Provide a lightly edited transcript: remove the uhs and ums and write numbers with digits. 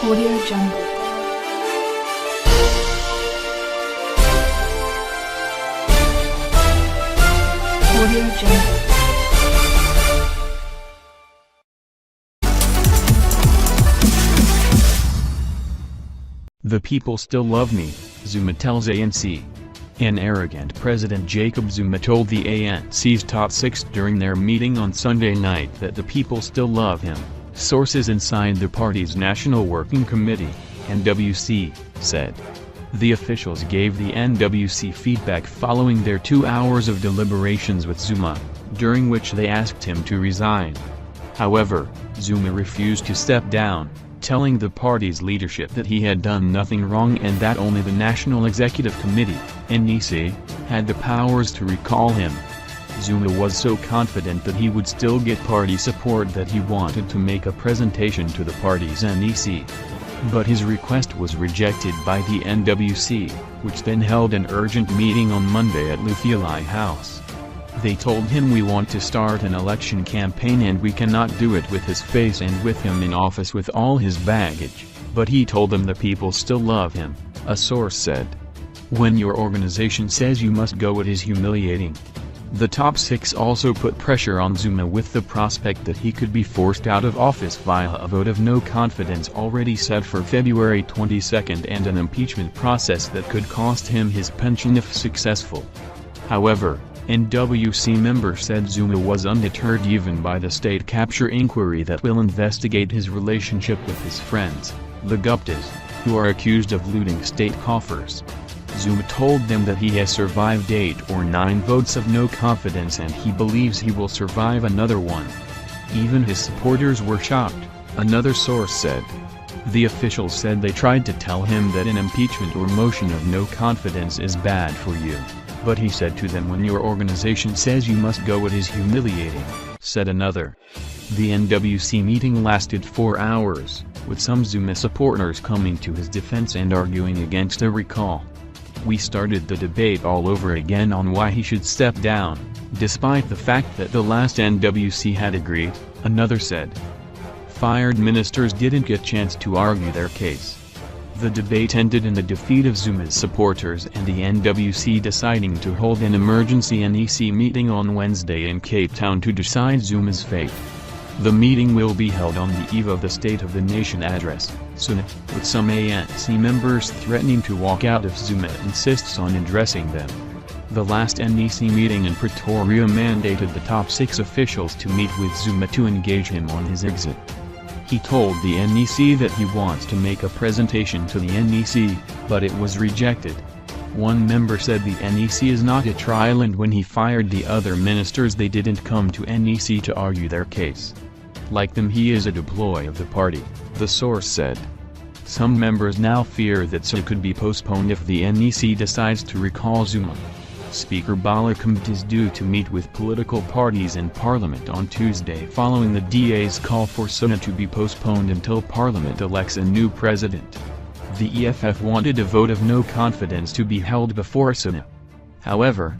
Audio Jungle. Audio Jungle. The people still love me, Zuma tells ANC. An arrogant President Jacob Zuma told the ANC's top six during their meeting on Sunday night that the people still love him, sources inside the party's National Working Committee, NWC, said. The officials gave the NWC feedback following their 2 hours of deliberations with Zuma, during which they asked him to resign. However, Zuma refused to step down, telling the party's leadership that he had done nothing wrong and that only the National Executive Committee, NEC, had the powers to recall him. Zuma was so confident that he would still get party support that he wanted to make a presentation to the party's NEC. But his request was rejected by the NWC, which then held an urgent meeting on Monday at Lufuli House. They told him, "We want to start an election campaign and we cannot do it with his face and with him in office with all his baggage," but he told them the people still love him, a source said. "When your organization says you must go, it is humiliating." The top six also put pressure on Zuma with the prospect that he could be forced out of office via a vote of no confidence already set for February 22 and an impeachment process that could cost him his pension if successful. However, NWC members said Zuma was undeterred even by the state capture inquiry that will investigate his relationship with his friends, the Guptas, who are accused of looting state coffers. Zuma told them that he has survived 8 or 9 votes of no confidence and he believes he will survive another one. Even his supporters were shocked, another source said. The officials said they tried to tell him that an impeachment or motion of no confidence is bad for you, but he said to them, "When your organization says you must go, it is humiliating," said another. The NWC meeting lasted 4 hours, with some Zuma supporters coming to his defense and arguing against a recall. "We started the debate all over again on why he should step down, despite the fact that the last NWC had agreed," another said. Fired ministers didn't get a chance to argue their case. The debate ended in the defeat of Zuma's supporters and the NWC deciding to hold an emergency NEC meeting on Wednesday in Cape Town to decide Zuma's fate. The meeting will be held on the eve of the State of the Nation address, with some ANC members threatening to walk out if Zuma insists on addressing them. The last NEC meeting in Pretoria mandated the top 6 officials to meet with Zuma to engage him on his exit. He told the NEC that he wants to make a presentation to the NEC, but it was rejected. One member said the NEC is not a trial and when he fired the other ministers they didn't come to NEC to argue their case. Like them, he is a deploy of the party, the source said. Some members now fear that it could be postponed if the NEC decides to recall Zuma. Speaker Bala Kamit is due to meet with political parties in Parliament on Tuesday following the DA's call for Zuma to be postponed until Parliament elects a new president. The EFF wanted a vote of no confidence to be held before Zuma. However,